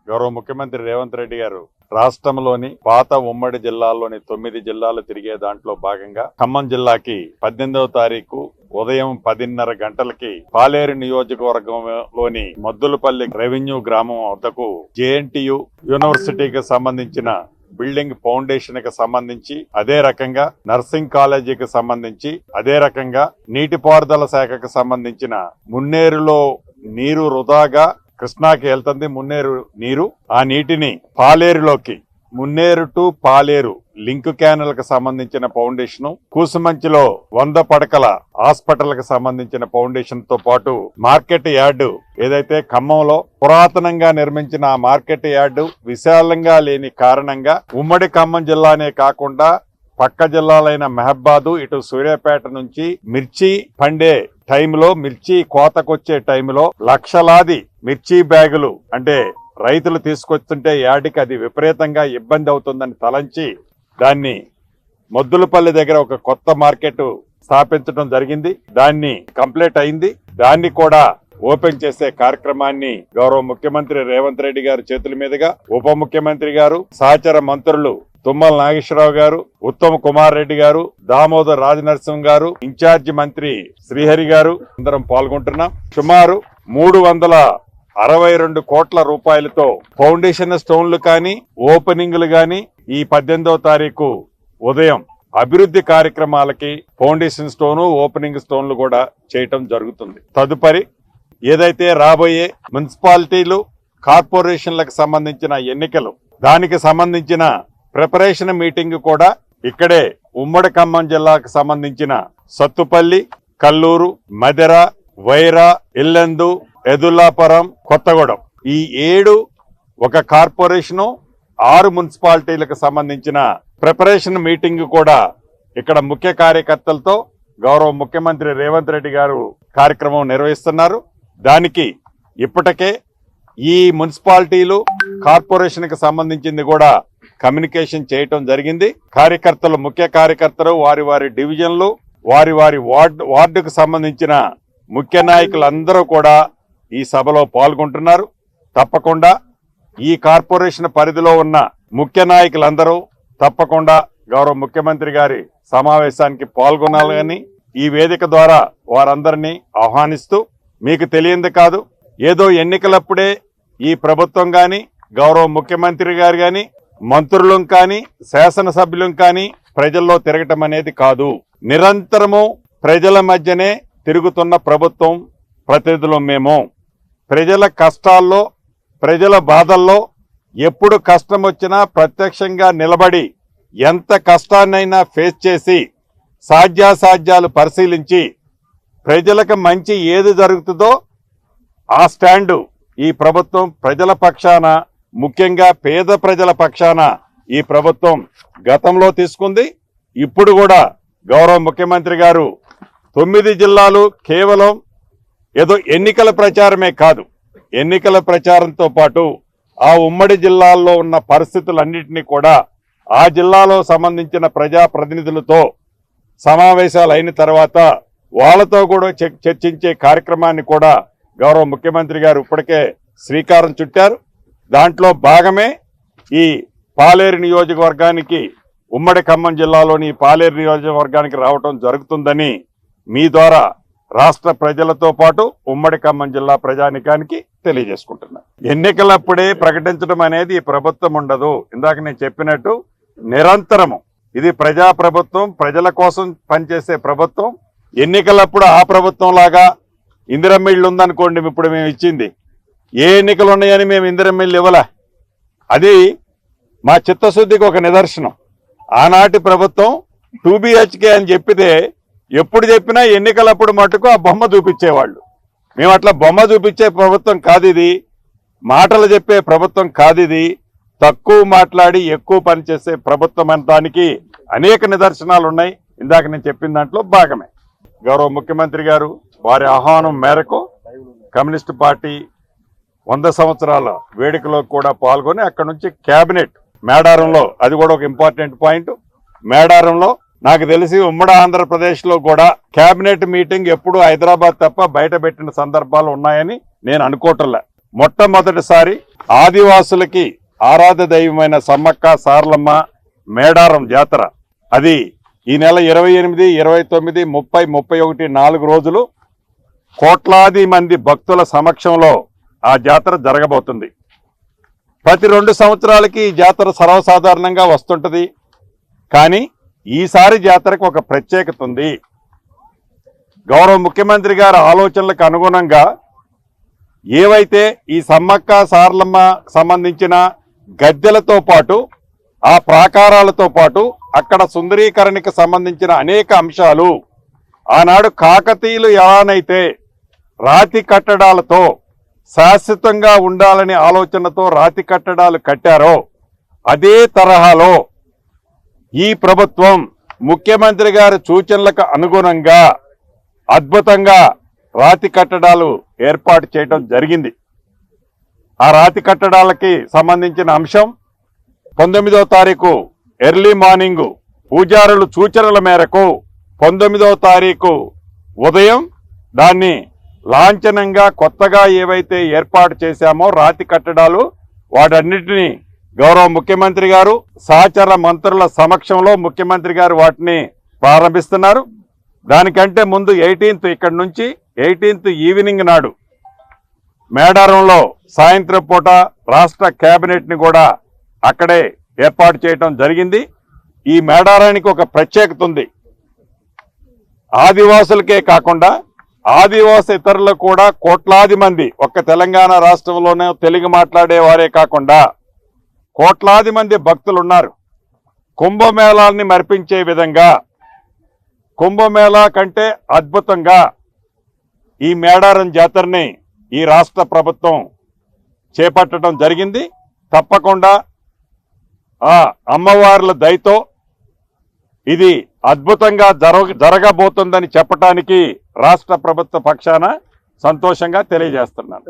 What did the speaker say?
గౌరవ ముఖ్యమంత్రి రేవంత్ రెడ్డి గారు రాష్ట్రంలోని పాత ఉమ్మడి జిల్లాల్లోని 9 జిల్లాలు తిరిగే దాంట్లో భాగంగా ఖమ్మం జిల్లాకి 18వ తారీఖు ఉదయం 10:30 గంటలకి పాలేరు నియోజకవర్గంలోని మద్దులపల్లి రెవెన్యూ గ్రామం వద్దకు జేఎన్టీయు యూనివర్సిటీకి సంబంధించిన బిల్డింగ్ ఫౌండేషన్ కి సంబంధించి, అదే రకంగా నర్సింగ్ కాలేజీకి సంబంధించి, అదే రకంగా నీటిపారుదల శాఖకు సంబంధించిన మున్నేరులో నీరు వృధాగా కృష్ణాకి వెళ్తుంది. మున్నేరు నీరు ఆ నీటిని పాలేరులోకి, Munneru to Paleru link canal కు సంబంధించిన ఫౌండేషన్, కూసుమంచిలో 100 పడకల హాస్పిటల్ కు సంబంధించిన ఫౌండేషన్ తో పాటు మార్కెట్ యార్డు ఏదైతే ఖమ్మంలో పురాతనంగా నిర్మించిన ఆ మార్కెట్ యార్డు విశాలంగా లేని కారణంగా ఉమ్మడి ఖమ్మం జిల్లానే కాకుండా పక్క జిల్లాలైన మహబాదు, ఇటు సూర్యాపేట నుంచి మిర్చి పండే టైంలో, మిర్చి కోతకొచ్చే టైంలో లక్షలాది మిర్చి బ్యాగులు అంటే రైతులు తీసుకొస్తుంటే యార్డుకి అది విపరీతంగా ఇబ్బంది అవుతుందని తలంచి దాన్ని మొద్దులపల్లి దగ్గర ఒక కొత్త మార్కెట్ స్థాపించడం జరిగింది. దాన్ని కంప్లీట్ అయింది. దాన్ని కూడా ఓపెన్ చేసే కార్యక్రమాన్ని గౌరవ ముఖ్యమంత్రి రేవంత్ రెడ్డి గారి చేతుల మీదుగా ఉప ముఖ్యమంత్రి గారు, సహచర మంత్రులు తుమ్మల నాగేశ్వరరావు గారు, ఉత్తమ్ కుమార్ రెడ్డి గారు, దామోదర్ రాజనరసింహ గారు, ఇన్ఛార్జి మంత్రి శ్రీహరి గారు అందరం పాల్గొంటున్నాం. సుమారు 362 కోట్ల రూపాయలతో ఫౌండేషన్ స్టోన్లు కానీ, ఓపెనింగ్లు కానీ ఈ 18వ తారీఖు ఉదయం అభివృద్ధి కార్యక్రమాలకి ఫౌండేషన్ స్టోను, ఓపెనింగ్ స్టోన్లు కూడా చేయటం జరుగుతుంది. తదుపరి ఏదైతే రాబోయే మున్సిపాలిటీలు, కార్పొరేషన్లకు సంబంధించిన ఎన్నికలు, దానికి సంబంధించిన ప్రిపరేషన్ మీటింగ్ కూడా ఇక్కడే ఉమ్మడి ఖమ్మం జిల్లాకు సంబంధించిన సత్తుపల్లి, కల్లూరు, మదెర, వైరా, ఇల్లందు, ఎదుల్లాపురం, కొత్తగూడెం ఈ 7 ఒక కార్పొరేషను, 6 మున్సిపాలిటీలకు సంబంధించిన ప్రిపరేషన్ మీటింగ్ కూడా ఇక్కడ ముఖ్య కార్యకర్తలతో గౌరవ ముఖ్యమంత్రి రేవంత్ రెడ్డి గారు కార్యక్రమం నిర్వహిస్తున్నారు. దానికి ఇప్పటికే ఈ మున్సిపాలిటీలు, కార్పొరేషన్ కి సంబంధించింది కూడా కమ్యూనికేషన్ చేయటం జరిగింది. కార్యకర్తలు, ముఖ్య కార్యకర్తలు వారి వారి డివిజన్లు, వారి వారి వార్డుకు సంబంధించిన ముఖ్య నాయకులందరూ కూడా ఈ సభలో పాల్గొంటున్నారు. తప్పకుండా ఈ కార్పొరేషన్ పరిధిలో ఉన్న ముఖ్య నాయకులందరూ తప్పకుండా గౌరవ ముఖ్యమంత్రి గారి సమావేశానికి పాల్గొనాలని ఈ వేదిక ద్వారా వారందరినీ ఆహ్వానిస్తూ, మీకు తెలియంది కాదు, ఏదో ఎన్నికలప్పుడే ఈ ప్రభుత్వం గాని, గౌరవ ముఖ్యమంత్రి గారు గాని, మంత్రులం కానీ, శాసనసభ్యులం కానీ ప్రజల్లో తిరగటం అనేది కాదు. నిరంతరము ప్రజల మధ్యనే తిరుగుతున్న ప్రభుత్వం ప్రతినిధులు మేము. ప్రజల కష్టాల్లో, ప్రజల బాధల్లో ఎప్పుడు కష్టం వచ్చినా ప్రత్యక్షంగా నిలబడి ఎంత కష్టాన్నైనా ఫేస్ చేసి సాధ్యాసాధ్యాలు పరిశీలించి ప్రజలకు మంచి ఏది జరుగుతుందో ఆ స్టాండు ఈ ప్రభుత్వం ప్రజల పక్షాన, ముఖ్యంగా పేద ప్రజల పక్షాన ఈ ప్రభుత్వం గతంలో తీసుకుంది. ఇప్పుడు కూడా గౌరవ ముఖ్యమంత్రి గారు 9 జిల్లాలు కేవలం ఏదో ఎన్నికల ప్రచారమే కాదు, ఎన్నికల ప్రచారంతో పాటు ఆ ఉమ్మడి జిల్లాల్లో ఉన్న పరిస్థితులన్నింటినీ కూడా ఆ జిల్లాలో సంబంధించిన ప్రజాప్రతినిధులతో సమావేశాలు అయిన తర్వాత వాళ్ళతో కూడా చర్చించే కార్యక్రమాన్ని కూడా గౌరవ ముఖ్యమంత్రి గారు ఇప్పటికే శ్రీకారం చుట్టారు. దాంట్లో భాగమే ఈ పాలేరు నియోజకవర్గానికి, ఉమ్మడి ఖమ్మం జిల్లాలోని పాలేరు నియోజకవర్గానికి రావటం జరుగుతుందని మీ ద్వారా రాష్ట్ర ప్రజలతో పాటు ఉమ్మడి ఖమ్మం జిల్లా ప్రజానికానికి తెలియజేసుకుంటున్నాను. ఎన్నికలప్పుడే ప్రకటించడం అనేది ఈ ప్రభుత్వం ఉండదు. ఇందాక నేను చెప్పినట్టు నిరంతరము ఇది ప్రజా ప్రభుత్వం, ప్రజల కోసం పనిచేసే ప్రభుత్వం. ఎన్నికలప్పుడు ఆ ప్రభుత్వం లాగా ఇందిరమ్మ ఇళ్ళు ఉందనుకోండి, ఇప్పుడు మేము ఇచ్చింది, ఏ ఎన్నికలు ఉన్నాయని మేము ఇందిరమ్మ ఇళ్ళు ఇవ్వలే. అది మా చిత్తశుద్ధికి ఒక నిదర్శనం. ఆనాటి ప్రభుత్వం 2 BHK అని చెప్పితే ఎప్పుడు చెప్పినా ఎన్నికలప్పుడు మటుకు ఆ బొమ్మ చూపించేవాళ్ళు. మేము అట్లా బొమ్మ చూపించే ప్రభుత్వం కాదు ఇది, మాటలు చెప్పే ప్రభుత్వం కాదు ఇది. తక్కువ మాట్లాడి ఎక్కువ పనిచేసే ప్రభుత్వం అనడానికి అనేక నిదర్శనాలు ఉన్నాయి. ఇందాక నేను చెప్పిన దాంట్లో భాగమే. గౌరవ ముఖ్యమంత్రి గారు వారి ఆహ్వానం మేరకు కమ్యూనిస్టు పార్టీ 100 సంవత్సరాల వేడుకలో కూడా పాల్గొని అక్కడ నుంచి కేబినెట్ మేడారంలో, అది కూడా ఒక ఇంపార్టెంట్ పాయింట్, మేడారంలో నాకు తెలిసి ఉమ్మడి ఆంధ్రప్రదేశ్ లో కూడా కేబినెట్ మీటింగ్ ఎప్పుడు హైదరాబాద్ తప్ప బయట పెట్టిన సందర్భాలు ఉన్నాయని నేను అనుకోవట్లే. మొట్టమొదటిసారి ఆదివాసులకి ఆరాధ్య దైవమైన సమ్మక్క సారలమ్మ మేడారం జాతర అది ఈ నెల 28, 29, 30, 31 4 రోజులు కోట్లాది మంది భక్తుల సమక్షంలో ఆ జాతర జరగబోతుంది. ప్రతి 2 సంవత్సరాలకి ఈ జాతర సర్వసాధారణంగా వస్తుంటది. కానీ ఈసారి జాతరకు ఒక ప్రత్యేకత ఉంది. గౌరవ ముఖ్యమంత్రి గారి ఆలోచనలకు అనుగుణంగా ఏవైతే ఈ సమ్మక్క సారలమ్మ సంబంధించిన గద్దెలతో పాటు ఆ ప్రాకారాలతో పాటు అక్కడ సుందరీకరణకి సంబంధించిన అనేక అంశాలు ఆనాడు కాకతీయులు ఎలానైతే రాతి కట్టడాలతో శాశ్వతంగా ఉండాలనే ఆలోచనతో రాతి కట్టడాలు కట్టారో అదే తరహాలో ఈ ప్రభుత్వం ముఖ్యమంత్రి గారి సూచనలకు అనుగుణంగా అద్భుతంగా రాతి కట్టడాలు ఏర్పాటు చేయడం జరిగింది. ఆ రాతి కట్టడాలకి సంబంధించిన అంశం 19వ తారీఖు ఎర్లీ మార్నింగ్ పూజారుల సూచనల మేరకు 19వ తారీఖు ఉదయం దాన్ని లాంఛనంగా కొత్తగా ఏవైతే ఏర్పాటు చేశామో రాతి కట్టడాలు వాటన్నిటినీ గౌరవ ముఖ్యమంత్రి గారు సహచర మంత్రుల సమక్షంలో ముఖ్యమంత్రి గారు వాటిని ప్రారంభిస్తున్నారు. దానికంటే ముందు 18th ఇక్కడి నుంచి 18th ఈవినింగ్ నాడు మేడారంలో సాయంత్రం పూట రాష్ట్ర కేబినెట్ ని కూడా అక్కడే ఏర్పాటు చేయడం జరిగింది. ఈ మేడారానికి ఒక ప్రత్యేకత ఉంది. ఆదివాసులకే కాకుండా ఆదివాసేతరులు కూడా కోట్లాది మంది ఒక్క తెలంగాణ రాష్ట్రంలోనే తెలుగు మాట్లాడే వారే కాకుండా కోట్లాది మంది భక్తులు ఉన్నారు. కుంభమేళాన్ని మరిపించే విధంగా కుంభమేళా కంటే అద్భుతంగా ఈ మేడారం జాతరని ఈ రాష్ట్ర ప్రభుత్వం చేపట్టడం జరిగింది. తప్పకుండా ఆ అమ్మవార్ల దయతో ఇది అద్భుతంగా జరగబోతుందని చెప్పటానికి రాష్ట్ర ప్రభుత్వ పక్షాన సంతోషంగా తెలియజేస్తున్నాను.